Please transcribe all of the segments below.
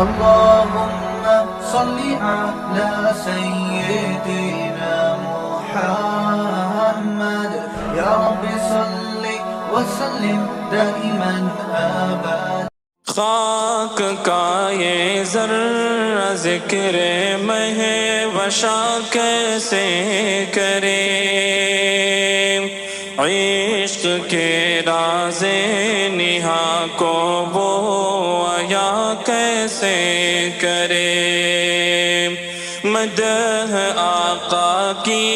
اللهم صل على سيدنا محمد يا رب صل وسلم دائما أبدا. خاک کا یہ ذرہ ذکر مہ وشا کیسے کرے، عشق کے راز نہا کو وہ عیا کیسے کرے، مدح آقا کی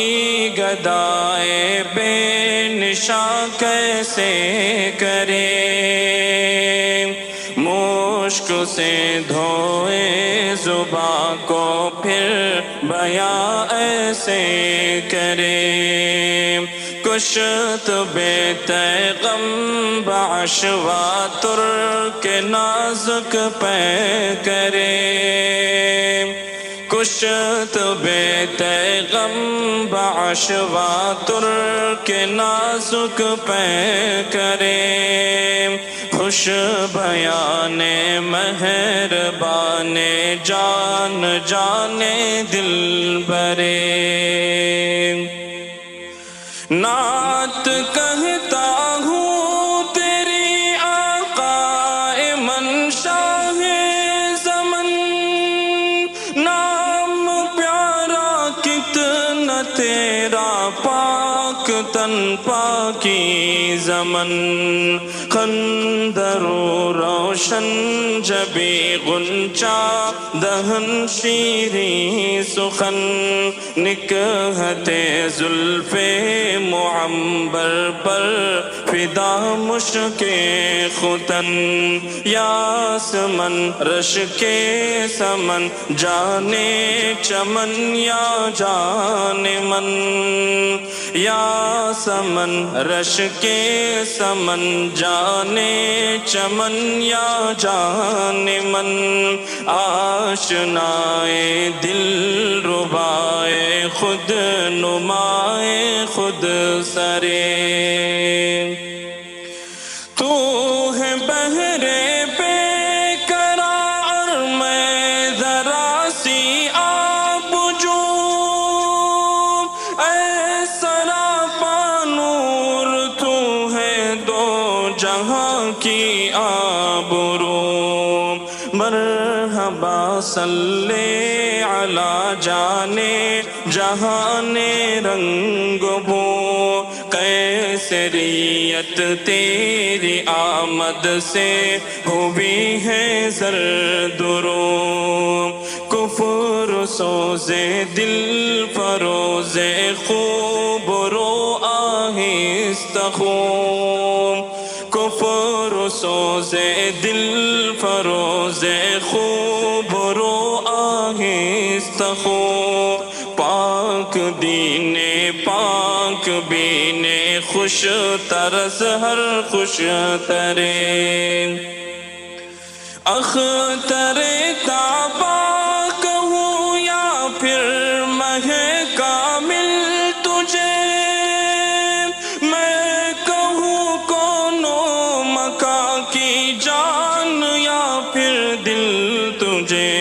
گدائے بے نشاں کیسے کرے، مشک سے دھوئے زباں کو پھر بیاں ایسے کرے، کشت بے تیغم بعشوا ترک نازک پہ کرے، کشت بے تیغم بعشوا ترک نازک پہ کرے، خوش بیان مہربان جان جانے دل برے، نعت کہتا ہوں تیری آقا منشاہ زمن، نام پیارا کتنا تیرا پاک تن پاکی زمن، خندر و روشن جبی غنچہ دہن شیریں سخن، نکہت زلف معمبر پر فدا مشک ختن، یاسمن رش کے سمن جانے چمن یا جان من، یاسمن رش کے سمن جانے چمن یا جان من، آشنائے دل ربائے خود نمائے خود سرے، تو ہے بہرے بے قرار میں ذرا سی آب جو، اے سراپا نور تو ہے دو جہاں کی آبرو، مرحبا صلی علی جانے جہان رنگ بو، کیسریت تیری آمد سے ہوئی ہے زرد رو، کفر سوزے دل فروزے خوب رو آہستہ خون، کفر سوزے دل فروزے خوب رو آہستہ خون، پاک دین پاک بینے خوش طرز ہر خوش ترے، اختر تابا کہوں یا پھر مہ کامل تجھے، میں کہوں کونو مکا کی جان یا پھر دل تجھے،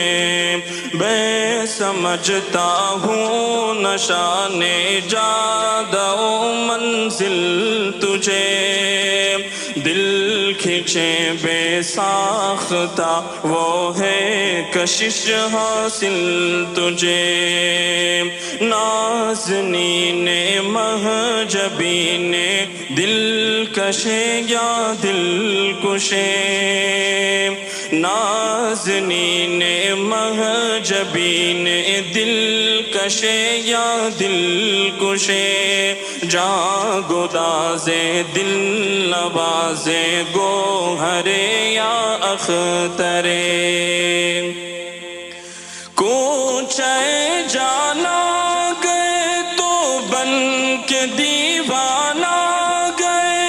میں سمجھتا ہوں نشان جادہ و منزل تجھے، دل کھینچے بے ساختہ وہ ہے کشش حاصل تجھے، نازنین مہجبین دل کشے یا دل کشے، نازنین مہجبین دل کشے یا دل کشے، جاں گدازے دل نوازے گوہرے یا اخترے، کوچے جانا گئے تو بن کے دیوانہ گئے،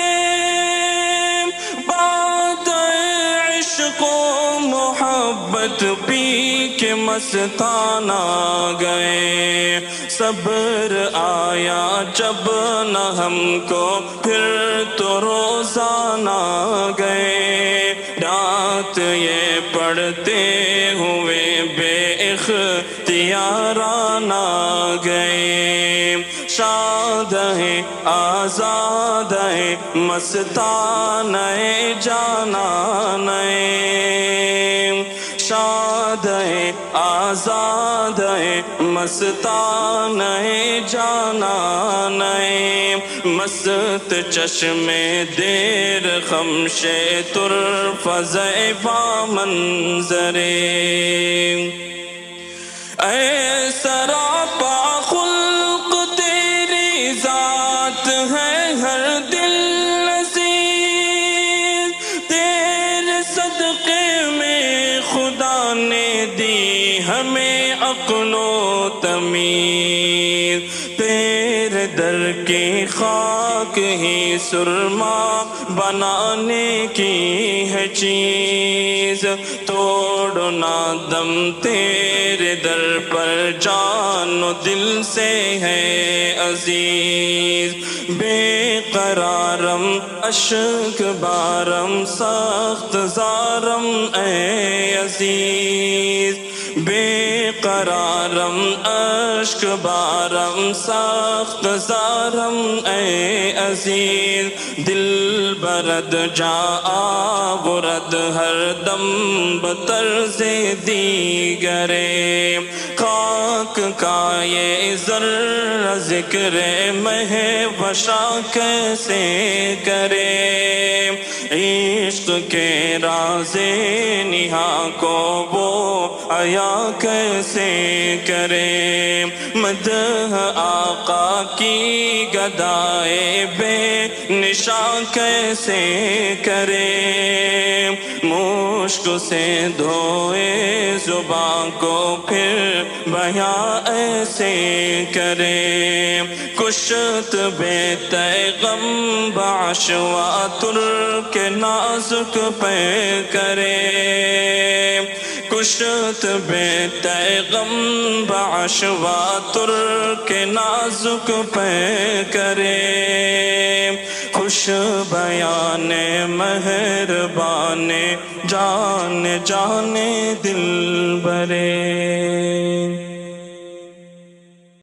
باد عشق و محبت پی کے مستانہ گئے، صبر آیا جب نہ ہم کو پھر تو روزانہ گئے، نعت یہ پڑھتے ہوئے بے اختیاران آ گئے شاد ہے آزاد ہے مستان ہے جانان ہے شاد ہے آزاد ہے مستان ہے جانان ہے مست چشم دیر خمشے طرف زیبا منظرے اے سراپا خلق تیری ذات ہے ہر دل عزیز تیرے صدقے میں خدا نے دی ہمیں عقل و تمیز تیرے در کی خاک ہی سرما بنانے کی ہے چیز توڑنا دم تیرے در پر جان و دل سے ہے عزیز بے قرارم اشک بارم سخت زارم اے عزیز بے قرارم اشک بارم سخت زارم اے عزیز دل برد جا آورد ہر دم بطرز دیگرے خاک کا یہ ذرہ ذکر مہ وشا کیسے کرے عشق کے راز نہا کو وہ عیا کیسے کرے مدح آقا کی گدائے بے نشان کیسے کرے مشک سے دھوئے زبان کو پھر بیاں ایسے کرے کشت بے غم بعشوا ترک نازک پہ کرے کشت بے غم بعشوا ترک نازک پہ کرے خوش بیان مہربان جان جان دل برے